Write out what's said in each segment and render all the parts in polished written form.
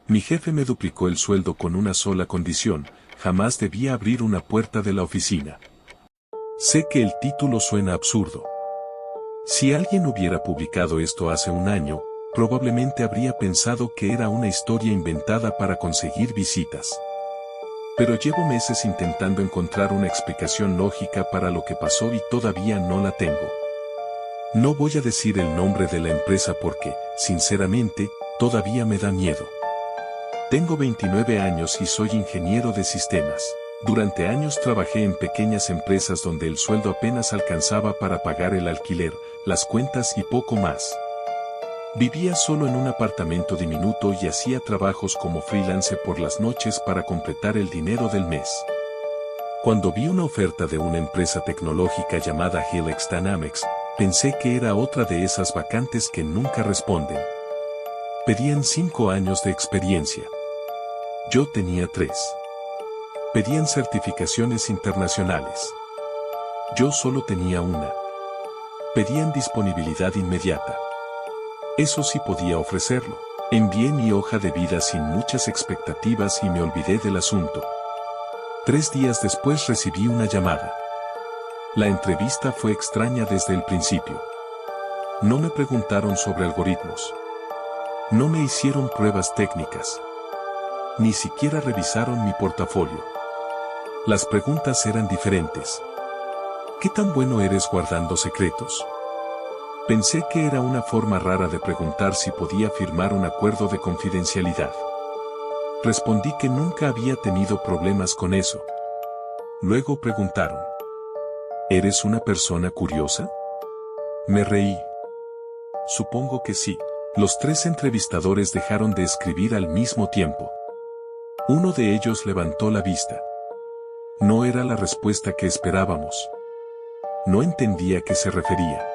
Mi jefe me duplicó el sueldo con una sola condición: jamás debía abrir una puerta de la oficina. Sé que el título suena absurdo. Si alguien hubiera publicado esto hace un año, probablemente habría pensado que era una historia inventada para conseguir visitas. Pero llevo meses intentando encontrar una explicación lógica para lo que pasó y todavía no la tengo. No voy a decir el nombre de la empresa porque, sinceramente, todavía me da miedo. Tengo 29 años y soy ingeniero de sistemas. Durante años trabajé en pequeñas empresas donde el sueldo apenas alcanzaba para pagar el alquiler, las cuentas y poco más. Vivía solo en un apartamento diminuto y hacía trabajos como freelance por las noches para completar el dinero del mes. Cuando vi una oferta de una empresa tecnológica llamada Helix Dynamics, pensé que era otra de esas vacantes que nunca responden. Pedían 5 años de experiencia. Yo tenía 3. Pedían certificaciones internacionales. Yo solo tenía una. Pedían disponibilidad inmediata. Eso sí podía ofrecerlo. Envié mi hoja de vida sin muchas expectativas y me olvidé del asunto. 3 días después recibí una llamada. La entrevista fue extraña desde el principio. No me preguntaron sobre algoritmos. No me hicieron pruebas técnicas. Ni siquiera revisaron mi portafolio. Las preguntas eran diferentes. ¿Qué tan bueno eres guardando secretos? Pensé que era una forma rara de preguntar si podía firmar un acuerdo de confidencialidad. Respondí que nunca había tenido problemas con eso. Luego preguntaron: ¿eres una persona curiosa? Me reí. Supongo que sí. Los 3 entrevistadores dejaron de escribir al mismo tiempo. Uno de ellos levantó la vista. No era la respuesta que esperábamos. No entendía a qué se refería.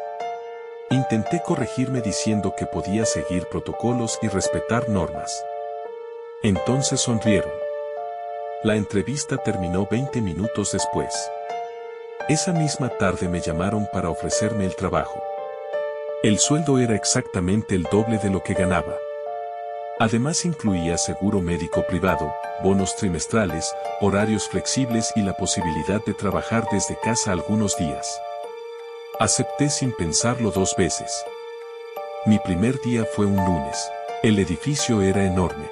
Intenté corregirme diciendo que podía seguir protocolos y respetar normas. Entonces sonrieron. La entrevista terminó 20 minutos después. Esa misma tarde me llamaron para ofrecerme el trabajo. El sueldo era exactamente el doble de lo que ganaba. Además incluía seguro médico privado, bonos trimestrales, horarios flexibles y la posibilidad de trabajar desde casa algunos días. Acepté sin pensarlo 2 veces. Mi primer día fue un lunes. El edificio era enorme.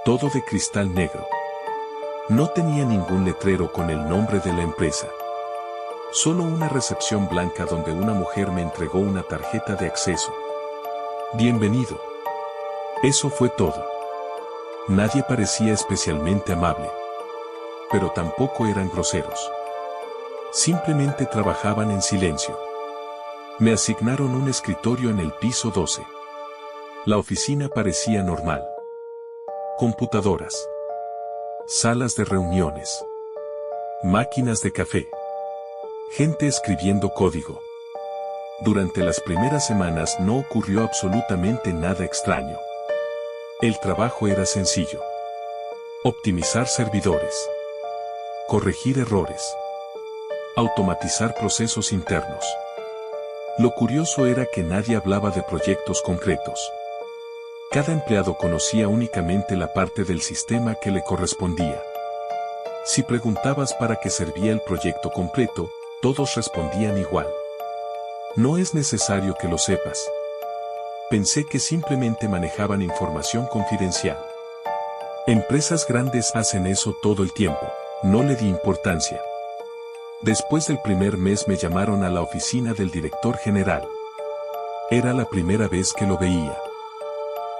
Todo de cristal negro. No tenía ningún letrero con el nombre de la empresa. Solo una recepción blanca donde una mujer me entregó una tarjeta de acceso. Bienvenido. Eso fue todo. Nadie parecía especialmente amable. Pero tampoco eran groseros. Simplemente trabajaban en silencio. Me asignaron un escritorio en el piso 12. La oficina parecía normal. Computadoras. Salas de reuniones. Máquinas de café. Gente escribiendo código. Durante las primeras semanas no ocurrió absolutamente nada extraño. El trabajo era sencillo. Optimizar servidores. Corregir errores. Automatizar procesos internos. Lo curioso era que nadie hablaba de proyectos concretos. Cada empleado conocía únicamente la parte del sistema que le correspondía. Si preguntabas para qué servía el proyecto completo, todos respondían igual. No es necesario que lo sepas. Pensé que simplemente manejaban información confidencial. Empresas grandes hacen eso todo el tiempo. No le di importancia. Después del primer mes me llamaron a la oficina del director general. Era la primera vez que lo veía.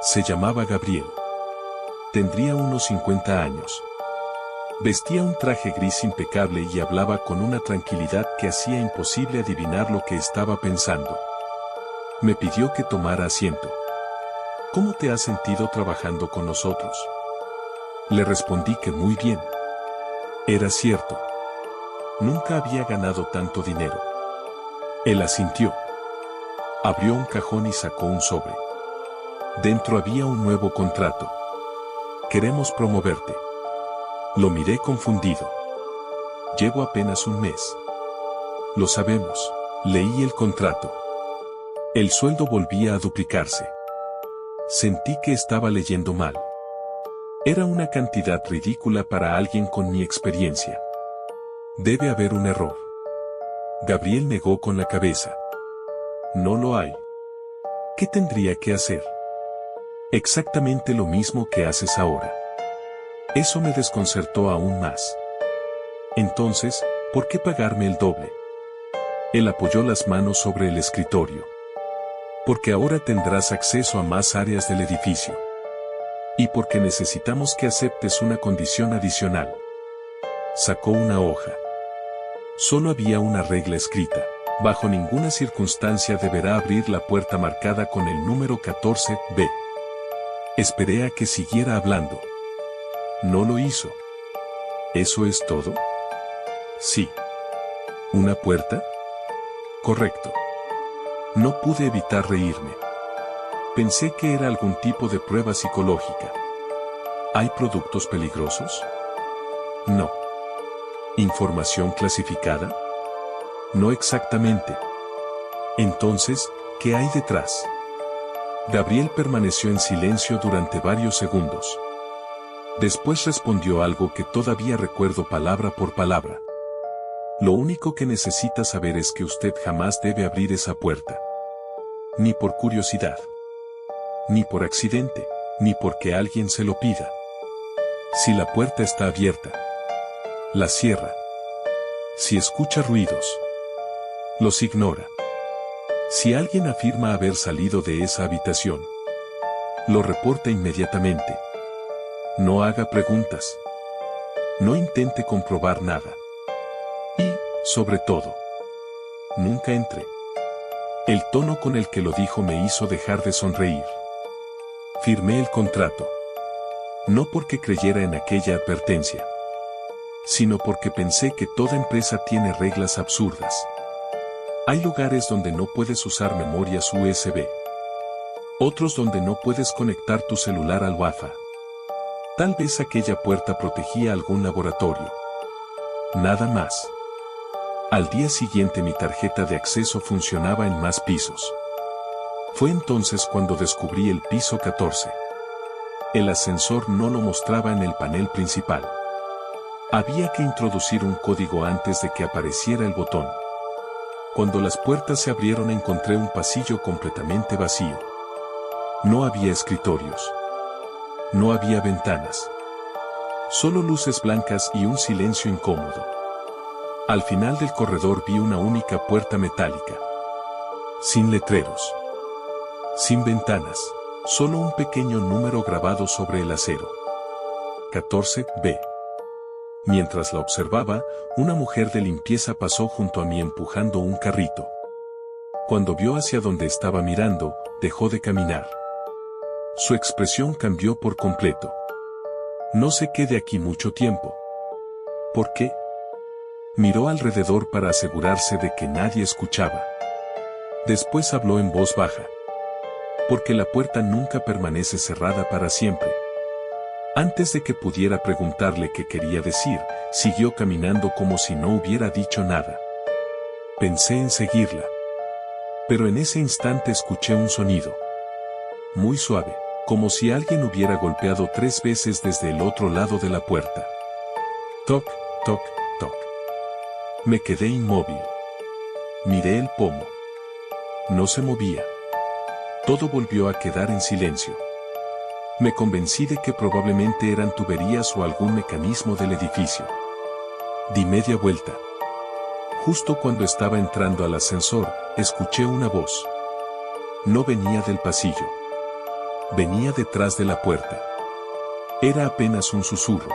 Se llamaba Gabriel. Tendría unos 50 años. Vestía un traje gris impecable y hablaba con una tranquilidad que hacía imposible adivinar lo que estaba pensando. Me pidió que tomara asiento. ¿Cómo te has sentido trabajando con nosotros? Le respondí que muy bien. Era cierto. Nunca había ganado tanto dinero. Él asintió. Abrió un cajón y sacó un sobre. Dentro había un nuevo contrato. Queremos promoverte. Lo miré confundido. Llevo apenas un mes. Lo sabemos. Leí el contrato. El sueldo volvía a duplicarse. Sentí que estaba leyendo mal. Era una cantidad ridícula para alguien con mi experiencia. Debe haber un error. Gabriel negó con la cabeza. No lo hay. ¿Qué tendría que hacer? Exactamente lo mismo que haces ahora. Eso me desconcertó aún más. Entonces, ¿por qué pagarme el doble? Él apoyó las manos sobre el escritorio. Porque ahora tendrás acceso a más áreas del edificio. Y porque necesitamos que aceptes una condición adicional. Sacó una hoja. Solo había una regla escrita. Bajo ninguna circunstancia deberá abrir la puerta marcada con el número 14B. Esperé a que siguiera hablando. No lo hizo. ¿Eso es todo? Sí. ¿Una puerta? Correcto. No pude evitar reírme. Pensé que era algún tipo de prueba psicológica. ¿Hay productos peligrosos? No. ¿Información clasificada? No exactamente. Entonces, ¿qué hay detrás? Gabriel permaneció en silencio durante varios segundos. Después respondió algo que todavía recuerdo palabra por palabra. Lo único que necesita saber es que usted jamás debe abrir esa puerta. Ni por curiosidad. Ni por accidente, ni porque alguien se lo pida. Si la puerta está abierta, la cierra. Si escucha ruidos, los ignora. Si alguien afirma haber salido de esa habitación, lo reporta inmediatamente. No haga preguntas. No intente comprobar nada. Y, sobre todo, nunca entre. El tono con el que lo dijo me hizo dejar de sonreír. Firmé el contrato. No porque creyera en aquella advertencia, sino porque pensé que toda empresa tiene reglas absurdas. Hay lugares donde no puedes usar memorias USB. Otros donde no puedes conectar tu celular al Wi-Fi. Tal vez aquella puerta protegía algún laboratorio. Nada más. Al día siguiente mi tarjeta de acceso funcionaba en más pisos. Fue entonces cuando descubrí el piso 14. El ascensor no lo mostraba en el panel principal. Había que introducir un código antes de que apareciera el botón. Cuando las puertas se abrieron encontré un pasillo completamente vacío. No había escritorios. No había ventanas. Solo luces blancas y un silencio incómodo. Al final del corredor vi una única puerta metálica. Sin letreros. Sin ventanas. Solo un pequeño número grabado sobre el acero. 14B. Mientras la observaba, una mujer de limpieza pasó junto a mí empujando un carrito. Cuando vio hacia donde estaba mirando, dejó de caminar. Su expresión cambió por completo. No se quede aquí mucho tiempo. ¿Por qué? Miró alrededor para asegurarse de que nadie escuchaba. Después habló en voz baja. Porque la puerta nunca permanece cerrada para siempre. Antes de que pudiera preguntarle qué quería decir, siguió caminando como si no hubiera dicho nada. Pensé en seguirla. Pero en ese instante escuché un sonido. Muy suave, como si alguien hubiera golpeado 3 veces desde el otro lado de la puerta. Toc, toc, toc. Me quedé inmóvil. Miré el pomo. No se movía. Todo volvió a quedar en silencio. Me convencí de que probablemente eran tuberías o algún mecanismo del edificio. Di media vuelta. Justo cuando estaba entrando al ascensor, escuché una voz. No venía del pasillo. Venía detrás de la puerta. Era apenas un susurro.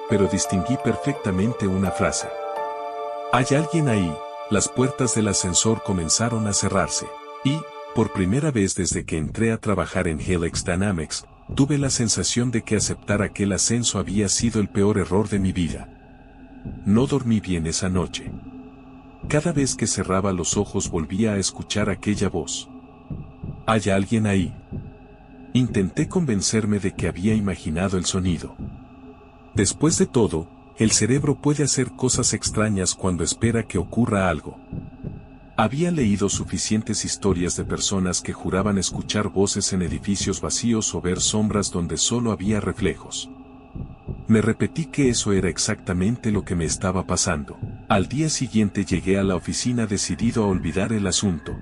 Pero distinguí perfectamente una frase. ¿Hay alguien ahí? Las puertas del ascensor comenzaron a cerrarse. Y, por primera vez desde que entré a trabajar en Helix Dynamics, tuve la sensación de que aceptar aquel ascenso había sido el peor error de mi vida. No dormí bien esa noche. Cada vez que cerraba los ojos volvía a escuchar aquella voz. ¿Hay alguien ahí? Intenté convencerme de que había imaginado el sonido. Después de todo, el cerebro puede hacer cosas extrañas cuando espera que ocurra algo. Había leído suficientes historias de personas que juraban escuchar voces en edificios vacíos o ver sombras donde solo había reflejos. Me repetí que eso era exactamente lo que me estaba pasando. Al día siguiente llegué a la oficina decidido a olvidar el asunto.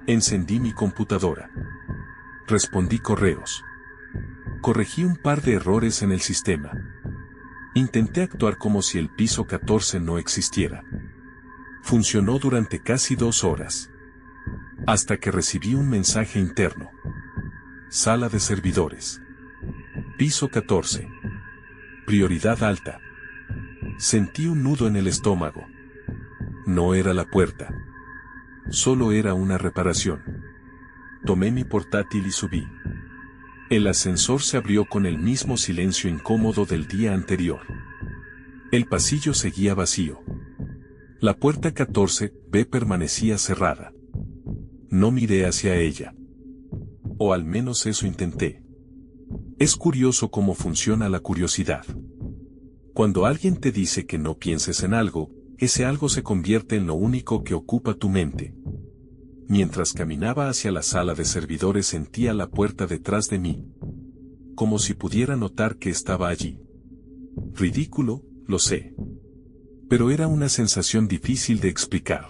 Encendí mi computadora. Respondí correos. Corregí un par de errores en el sistema. Intenté actuar como si el piso 14 no existiera. Funcionó durante casi 2 horas. Hasta que recibí un mensaje interno. Sala de servidores. Piso 14. Prioridad alta. Sentí un nudo en el estómago. No era la puerta. Solo era una reparación. Tomé mi portátil y subí. El ascensor se abrió con el mismo silencio incómodo del día anterior. El pasillo seguía vacío. La puerta 14B permanecía cerrada. No miré hacia ella. O al menos eso intenté. Es curioso cómo funciona la curiosidad. Cuando alguien te dice que no pienses en algo, ese algo se convierte en lo único que ocupa tu mente. Mientras caminaba hacia la sala de servidores sentía la puerta detrás de mí. Como si pudiera notar que estaba allí. Ridículo, lo sé. Pero era una sensación difícil de explicar.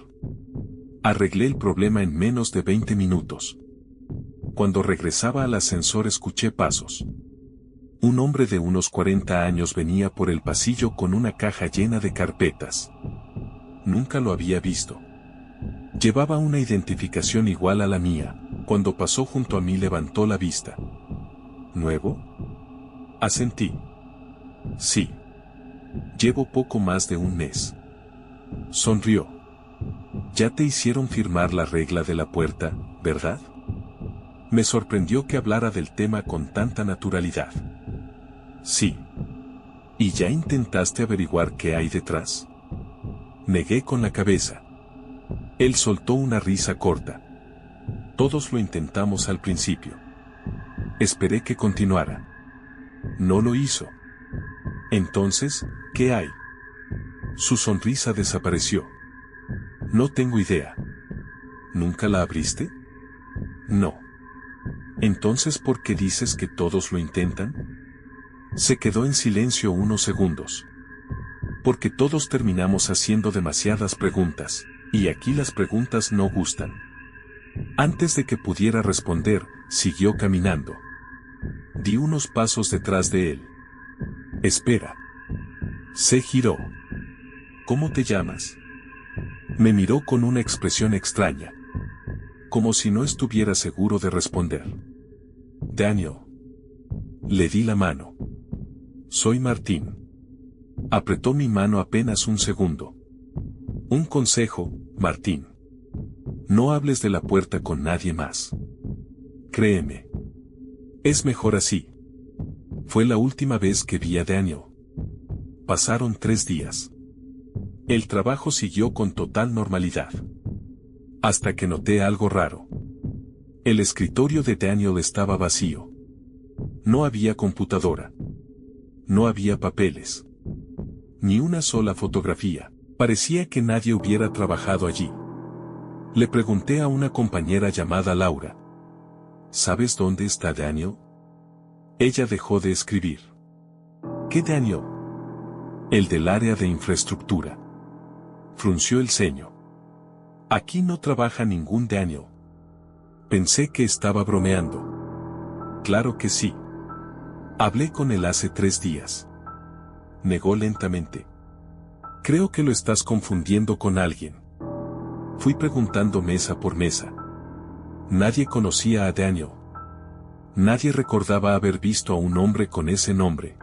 Arreglé el problema en menos de 20 minutos. Cuando regresaba al ascensor escuché pasos. Un hombre de unos 40 años venía por el pasillo con una caja llena de carpetas. Nunca lo había visto. Llevaba una identificación igual a la mía. Cuando pasó junto a mí levantó la vista. ¿Nuevo? Asentí. Sí. Llevo poco más de un mes. Sonrió. Ya te hicieron firmar la regla de la puerta, ¿verdad? Me sorprendió que hablara del tema con tanta naturalidad. Sí. ¿Y ya intentaste averiguar qué hay detrás? Negué con la cabeza. Él soltó una risa corta. Todos lo intentamos al principio. Esperé que continuara. No lo hizo. Entonces, ¿qué hay? Su sonrisa desapareció. No tengo idea. ¿Nunca la abriste? No. Entonces, ¿por qué dices que todos lo intentan? Se quedó en silencio unos segundos. Porque todos terminamos haciendo demasiadas preguntas, y aquí las preguntas no gustan. Antes de que pudiera responder, siguió caminando. Di unos pasos detrás de él. Espera. Se giró. ¿Cómo te llamas? Me miró con una expresión extraña. Como si no estuviera seguro de responder. Daniel. Le di la mano. Soy Martín. Apretó mi mano apenas un segundo. Un consejo, Martín. No hables de la puerta con nadie más. Créeme. Es mejor así. Fue la última vez que vi a Daniel. Pasaron 3 días. El trabajo siguió con total normalidad. Hasta que noté algo raro. El escritorio de Daniel estaba vacío. No había computadora. No había papeles. Ni una sola fotografía. Parecía que nadie hubiera trabajado allí. Le pregunté a una compañera llamada Laura. ¿Sabes dónde está Daniel? Ella dejó de escribir. ¿Qué Daniel? El del área de infraestructura. Frunció el ceño. Aquí no trabaja ningún Daniel. Pensé que estaba bromeando. Claro que sí. Hablé con él hace 3 días. Negó lentamente. Creo que lo estás confundiendo con alguien. Fui preguntando mesa por mesa. Nadie conocía a Daniel. Nadie recordaba haber visto a un hombre con ese nombre.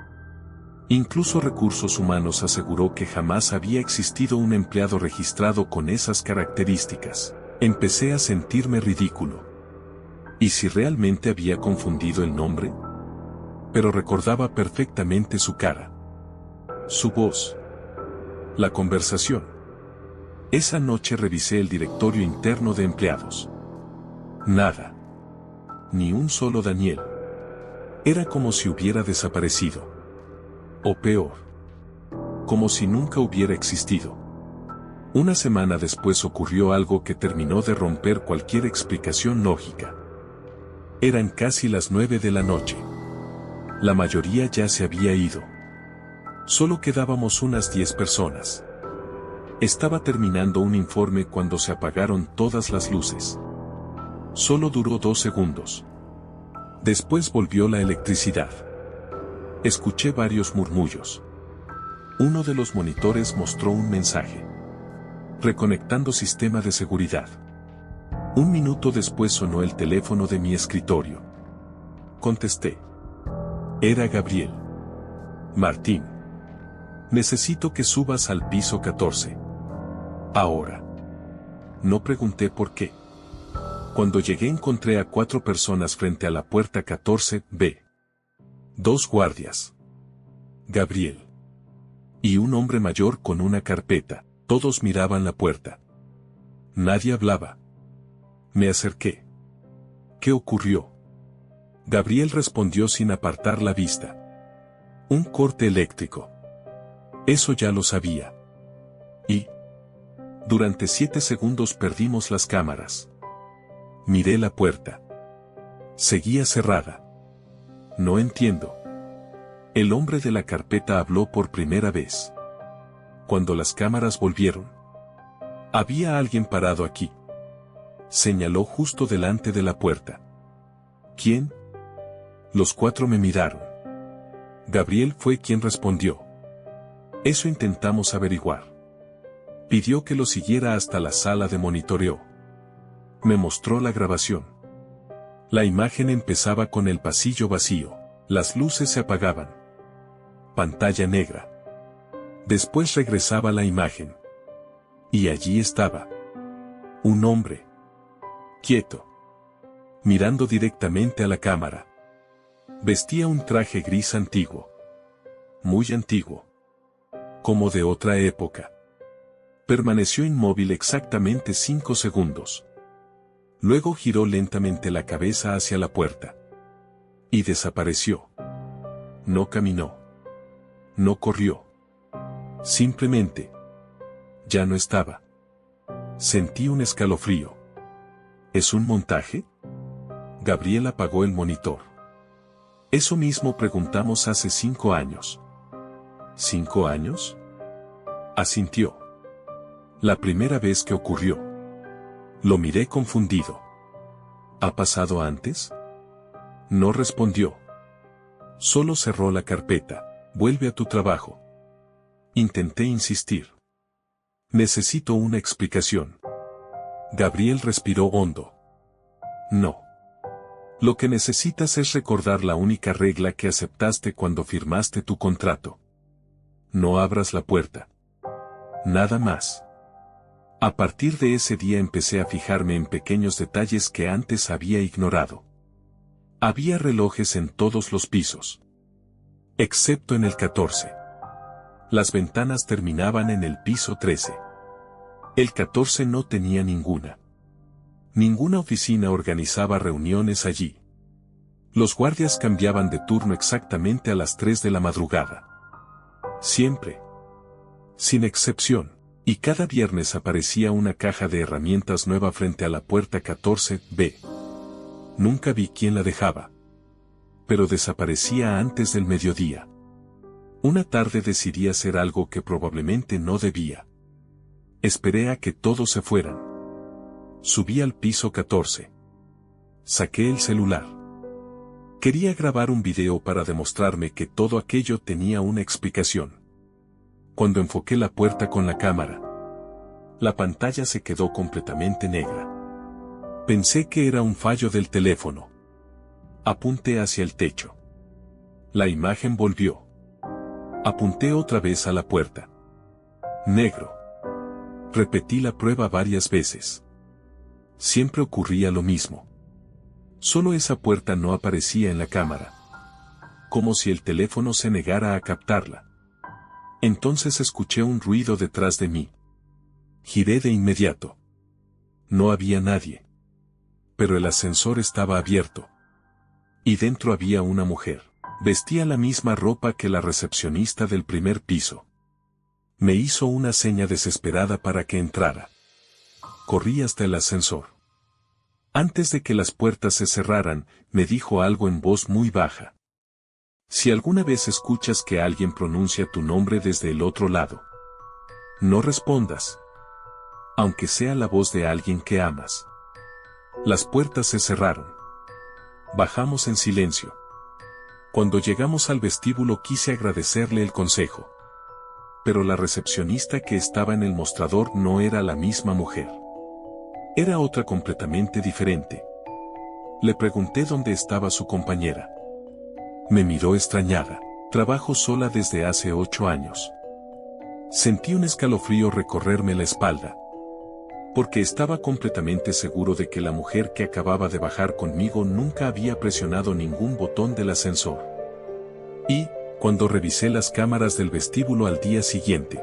Incluso Recursos Humanos aseguró que jamás había existido un empleado registrado con esas características. Empecé a sentirme ridículo. ¿Y si realmente había confundido el nombre? Pero recordaba perfectamente su cara. Su voz. La conversación. Esa noche revisé el directorio interno de empleados. Nada. Ni un solo Daniel. Era como si hubiera desaparecido. O peor. Como si nunca hubiera existido. Una semana después ocurrió algo que terminó de romper cualquier explicación lógica. Eran casi las 9 de la noche. La mayoría ya se había ido. Solo quedábamos unas 10 personas. Estaba terminando un informe cuando se apagaron todas las luces. Solo duró 2 segundos. Después volvió la electricidad. Escuché varios murmullos. Uno de los monitores mostró un mensaje. Reconectando sistema de seguridad. 1 minuto después sonó el teléfono de mi escritorio. Contesté. Era Gabriel. Martín. Necesito que subas al piso 14. Ahora. No pregunté por qué. Cuando llegué encontré a 4 personas frente a la puerta 14B. 2 guardias. Gabriel. Y un hombre mayor con una carpeta. Todos miraban la puerta. Nadie hablaba. Me acerqué. ¿Qué ocurrió? Gabriel respondió sin apartar la vista. Un corte eléctrico. Eso ya lo sabía. Y durante 7 segundos perdimos las cámaras. Miré la puerta. Seguía cerrada. No entiendo. El hombre de la carpeta habló por primera vez. Cuando las cámaras volvieron. Había alguien parado aquí. Señaló justo delante de la puerta. ¿Quién? Los 4 me miraron. Gabriel fue quien respondió. Eso intentamos averiguar. Pidió que lo siguiera hasta la sala de monitoreo. Me mostró la grabación. La imagen empezaba con el pasillo vacío. Las luces se apagaban. Pantalla negra. Después regresaba la imagen. Y allí estaba. Un hombre. Quieto. Mirando directamente a la cámara. Vestía un traje gris antiguo. Muy antiguo. Como de otra época. Permaneció inmóvil exactamente 5 segundos. Luego giró lentamente la cabeza hacia la puerta. Y desapareció. No caminó. No corrió. Simplemente. Ya no estaba. Sentí un escalofrío. ¿Es un montaje? Gabriel apagó el monitor. Eso mismo preguntamos hace 5 años. ¿5 años? Asintió. La primera vez que ocurrió. Lo miré confundido. ¿Ha pasado antes? No respondió. Solo cerró la carpeta. Vuelve a tu trabajo. Intenté insistir. Necesito una explicación. Gabriel respiró hondo. No. Lo que necesitas es recordar la única regla que aceptaste cuando firmaste tu contrato. No abras la puerta. Nada más. A partir de ese día empecé a fijarme en pequeños detalles que antes había ignorado. Había relojes en todos los pisos. Excepto en el 14. Las ventanas terminaban en el piso 13. El 14 no tenía ninguna. Ninguna oficina organizaba reuniones allí. Los guardias cambiaban de turno exactamente a las 3 de la madrugada. Siempre. Sin excepción. Y cada viernes aparecía una caja de herramientas nueva frente a la puerta 14B. Nunca vi quién la dejaba. Pero desaparecía antes del mediodía. Una tarde decidí hacer algo que probablemente no debía. Esperé a que todos se fueran. Subí al piso 14. Saqué el celular. Quería grabar un video para demostrarme que todo aquello tenía una explicación. Cuando enfoqué la puerta con la cámara, la pantalla se quedó completamente negra. Pensé que era un fallo del teléfono. Apunté hacia el techo. La imagen volvió. Apunté otra vez a la puerta. Negro. Repetí la prueba varias veces. Siempre ocurría lo mismo. Solo esa puerta no aparecía en la cámara. Como si el teléfono se negara a captarla. Entonces escuché un ruido detrás de mí. Giré de inmediato. No había nadie. Pero el ascensor estaba abierto. Y dentro había una mujer. Vestía la misma ropa que la recepcionista del primer piso. Me hizo una seña desesperada para que entrara. Corrí hasta el ascensor. Antes de que las puertas se cerraran, me dijo algo en voz muy baja. Si alguna vez escuchas que alguien pronuncia tu nombre desde el otro lado, no respondas, aunque sea la voz de alguien que amas. Las puertas se cerraron. Bajamos en silencio. Cuando llegamos al vestíbulo quise agradecerle el consejo. Pero la recepcionista que estaba en el mostrador no era la misma mujer. Era otra completamente diferente. Le pregunté dónde estaba su compañera. Me miró extrañada. Trabajo sola desde hace 8 años. Sentí un escalofrío recorrerme la espalda. Porque estaba completamente seguro de que la mujer que acababa de bajar conmigo nunca había presionado ningún botón del ascensor. Y, cuando revisé las cámaras del vestíbulo al día siguiente,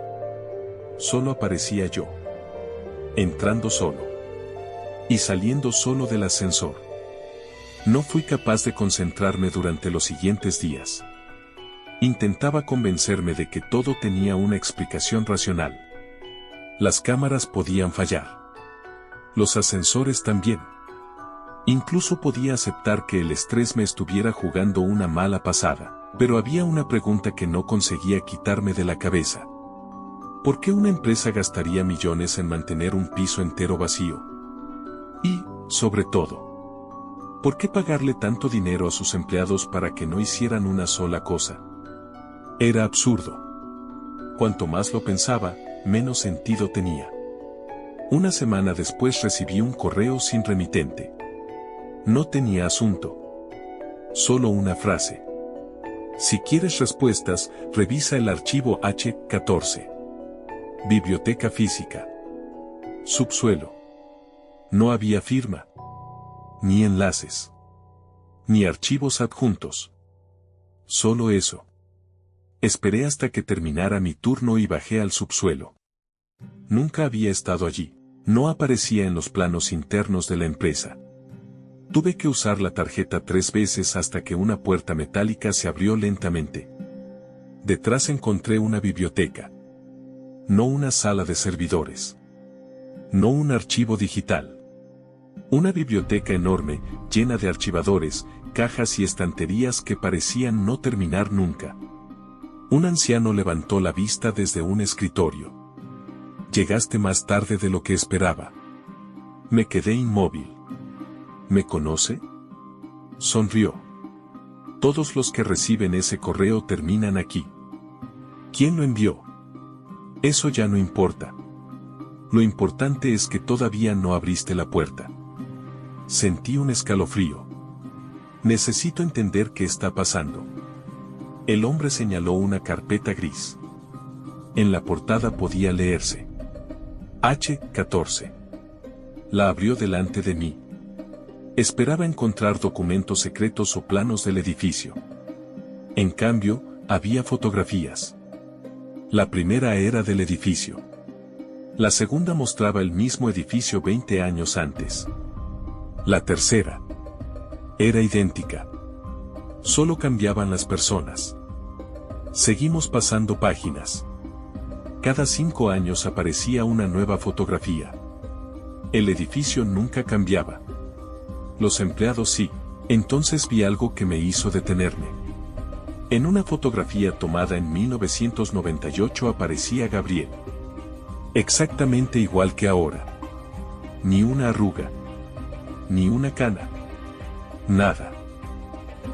solo aparecía yo. Entrando solo. Y saliendo solo del ascensor. No fui capaz de concentrarme durante los siguientes días. Intentaba convencerme de que todo tenía una explicación racional. Las cámaras podían fallar. Los ascensores también. Incluso podía aceptar que el estrés me estuviera jugando una mala pasada, pero había una pregunta que no conseguía quitarme de la cabeza. ¿Por qué una empresa gastaría millones en mantener un piso entero vacío? Y, sobre todo, ¿por qué pagarle tanto dinero a sus empleados para que no hicieran una sola cosa? Era absurdo. Cuanto más lo pensaba, menos sentido tenía. Una semana después recibí un correo sin remitente. No tenía asunto. Solo una frase. Si quieres respuestas, revisa el archivo H14. Biblioteca física. Subsuelo. No había firma. Ni enlaces. Ni archivos adjuntos. Solo eso. Esperé hasta que terminara mi turno y bajé al subsuelo. Nunca había estado allí. No aparecía en los planos internos de la empresa. Tuve que usar la tarjeta 3 veces hasta que una puerta metálica se abrió lentamente. Detrás encontré una biblioteca. No una sala de servidores. No un archivo digital. Una biblioteca enorme, llena de archivadores, cajas y estanterías que parecían no terminar nunca. Un anciano levantó la vista desde un escritorio. Llegaste más tarde de lo que esperaba. Me quedé inmóvil. ¿Me conoce? Sonrió. Todos los que reciben ese correo terminan aquí. ¿Quién lo envió? Eso ya no importa. Lo importante es que todavía no abriste la puerta. Sentí un escalofrío. Necesito entender qué está pasando. El hombre señaló una carpeta gris. En la portada podía leerse H14. La abrió delante de mí. Esperaba encontrar documentos secretos o planos del edificio. En cambio, había fotografías. La primera era del edificio. La segunda mostraba el mismo edificio 20 años antes. La tercera era idéntica. Solo cambiaban las personas. Seguimos pasando páginas. Cada 5 años aparecía una nueva fotografía. El edificio nunca cambiaba. Los empleados sí. Entonces vi algo que me hizo detenerme. En una fotografía tomada en 1998 aparecía Gabriel. Exactamente igual que ahora. Ni una arruga. Ni una cana. Nada.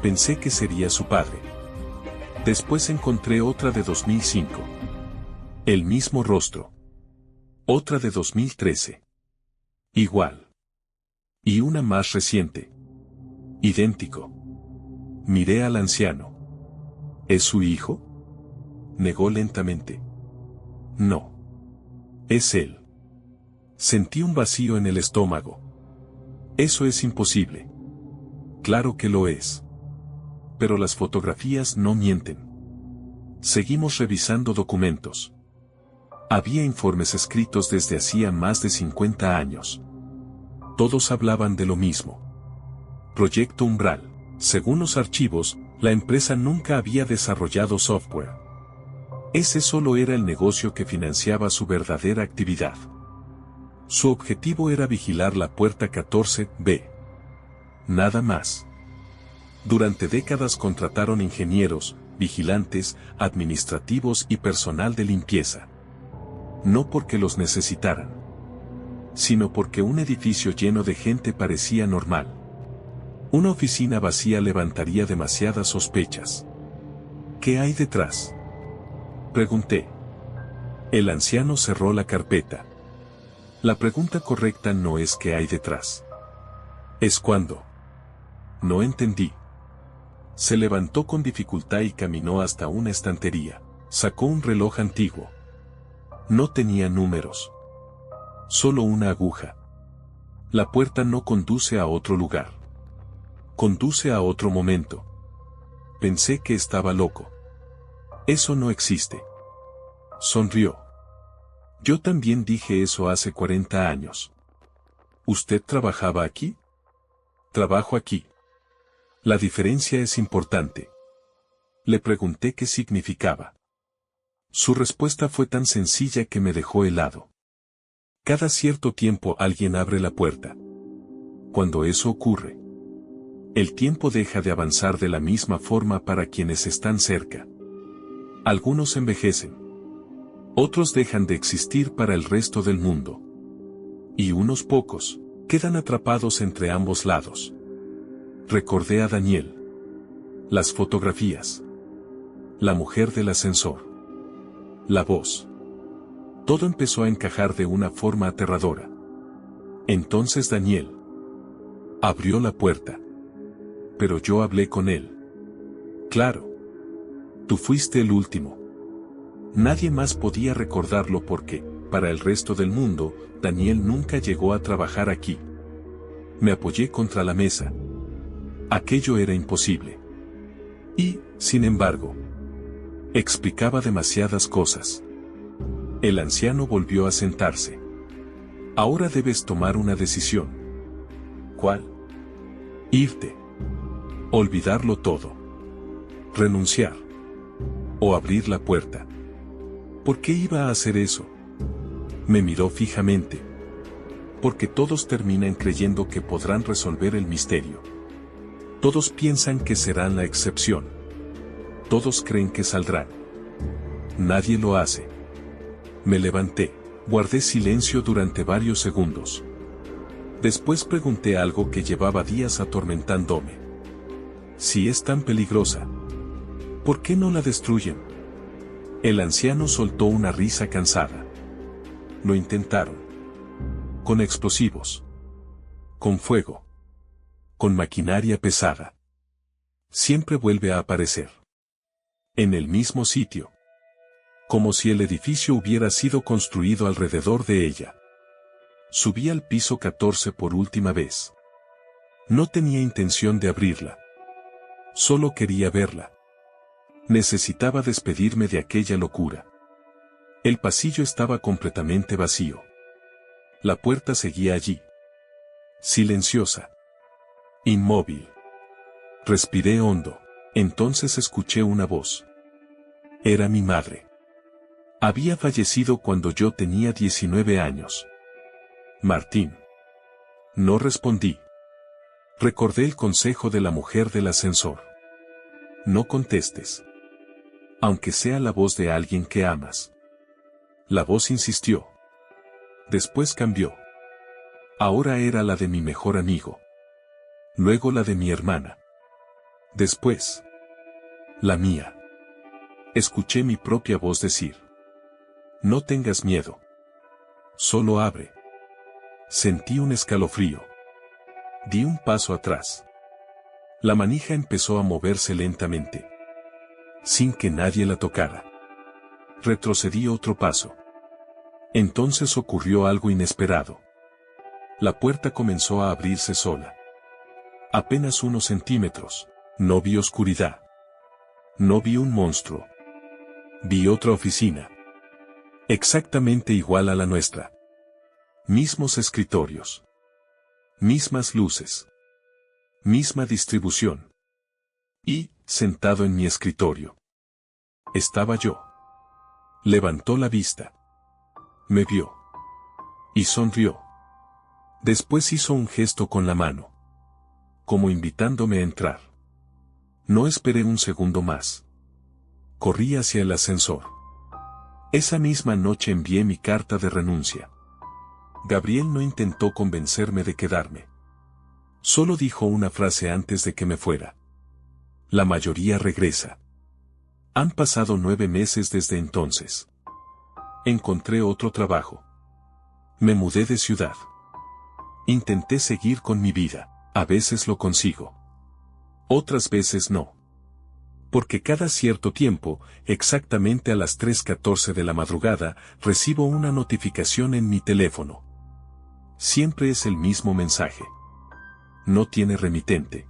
Pensé que sería su padre. Después encontré otra de 2005. El mismo rostro. Otra de 2013. Igual. Y una más reciente. Idéntico. Miré al anciano. ¿Es su hijo? Negó lentamente. No. Es él. Sentí un vacío en el estómago. Eso es imposible. Claro que lo es. Pero las fotografías no mienten. Seguimos revisando documentos. Había informes escritos desde hacía más de 50 años. Todos hablaban de lo mismo. Proyecto Umbral. Según los archivos, la empresa nunca había desarrollado software. Ese solo era el negocio que financiaba su verdadera actividad. Su objetivo era vigilar la puerta 14B. Nada más. Durante décadas contrataron ingenieros, vigilantes, administrativos y personal de limpieza. No porque los necesitaran, sino porque un edificio lleno de gente parecía normal. Una oficina vacía levantaría demasiadas sospechas. ¿Qué hay detrás?, pregunté. El anciano cerró la carpeta. La pregunta correcta no es qué hay detrás. Es cuándo. No entendí. Se levantó con dificultad y caminó hasta una estantería. Sacó un reloj antiguo. No tenía números. Solo una aguja. La puerta no conduce a otro lugar. Conduce a otro momento. Pensé que estaba loco. Eso no existe. Sonrió. Yo también dije eso hace 40 años. ¿Usted trabajaba aquí? Trabajo aquí. La diferencia es importante. Le pregunté qué significaba. Su respuesta fue tan sencilla que me dejó helado. Cada cierto tiempo alguien abre la puerta. Cuando eso ocurre, el tiempo deja de avanzar de la misma forma para quienes están cerca. Algunos envejecen. Otros dejan de existir para el resto del mundo. Y unos pocos quedan atrapados entre ambos lados. Recordé a Daniel. Las fotografías. La mujer del ascensor. La voz. Todo empezó a encajar de una forma aterradora. Entonces Daniel abrió la puerta. Pero yo hablé con él. Claro. Tú fuiste el último. Nadie más podía recordarlo porque, para el resto del mundo, Daniel nunca llegó a trabajar aquí. Me apoyé contra la mesa. Aquello era imposible. Y, sin embargo, explicaba demasiadas cosas. El anciano volvió a sentarse. Ahora debes tomar una decisión. ¿Cuál? Irte. Olvidarlo todo. Renunciar. O abrir la puerta. ¿Por qué iba a hacer eso? Me miró fijamente. Porque todos terminan creyendo que podrán resolver el misterio. Todos piensan que serán la excepción. Todos creen que saldrán. Nadie lo hace. Me levanté, guardé silencio durante varios segundos. Después pregunté algo que llevaba días atormentándome. Si es tan peligrosa, ¿por qué no la destruyen? El anciano soltó una risa cansada. Lo intentaron. Con explosivos. Con fuego. Con maquinaria pesada. Siempre vuelve a aparecer. En el mismo sitio. Como si el edificio hubiera sido construido alrededor de ella. Subí al piso 14 por última vez. No tenía intención de abrirla. Solo quería verla. Necesitaba despedirme de aquella locura. El pasillo estaba completamente vacío. La puerta seguía allí. Silenciosa. Inmóvil. Respiré hondo. Entonces escuché una voz. Era mi madre. Había fallecido cuando yo tenía 19 años. Martín. No respondí. Recordé el consejo de la mujer del ascensor. No contestes. Aunque sea la voz de alguien que amas. La voz insistió. Después cambió. Ahora era la de mi mejor amigo. Luego la de mi hermana. Después, la mía. Escuché mi propia voz decir. No tengas miedo. Solo abre. Sentí un escalofrío. Di un paso atrás. La manija empezó a moverse lentamente. Sin que nadie la tocara. Retrocedí otro paso. Entonces ocurrió algo inesperado. La puerta comenzó a abrirse sola. Apenas unos centímetros. No vi oscuridad. No vi un monstruo. Vi otra oficina. Exactamente igual a la nuestra. Mismos escritorios. Mismas luces. Misma distribución. Y, sentado en mi escritorio, estaba yo. Levantó la vista. Me vio. Y sonrió. Después hizo un gesto con la mano, como invitándome a entrar. No esperé un segundo más. Corrí hacia el ascensor. Esa misma noche envié mi carta de renuncia. Gabriel no intentó convencerme de quedarme. Solo dijo una frase antes de que me fuera. La mayoría regresa. Han pasado 9 meses desde entonces. Encontré otro trabajo. Me mudé de ciudad. Intenté seguir con mi vida. A veces lo consigo. Otras veces no. Porque cada cierto tiempo, exactamente a las 3:14 de la madrugada, recibo una notificación en mi teléfono. Siempre es el mismo mensaje. No tiene remitente.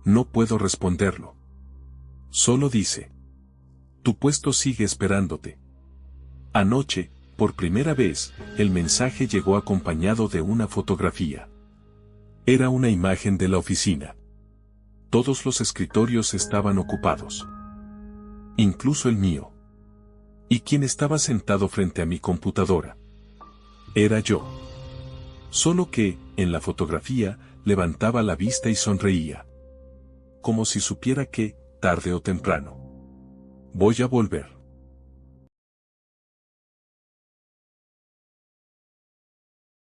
No puedo responderlo. Solo dice: tu puesto sigue esperándote. Anoche, por primera vez, el mensaje llegó acompañado de una fotografía. Era una imagen de la oficina. Todos los escritorios estaban ocupados. Incluso el mío. ¿Y quién estaba sentado frente a mi computadora? Era yo. Solo que, en la fotografía, levantaba la vista y sonreía. Como si supiera que, tarde o temprano, voy a volver.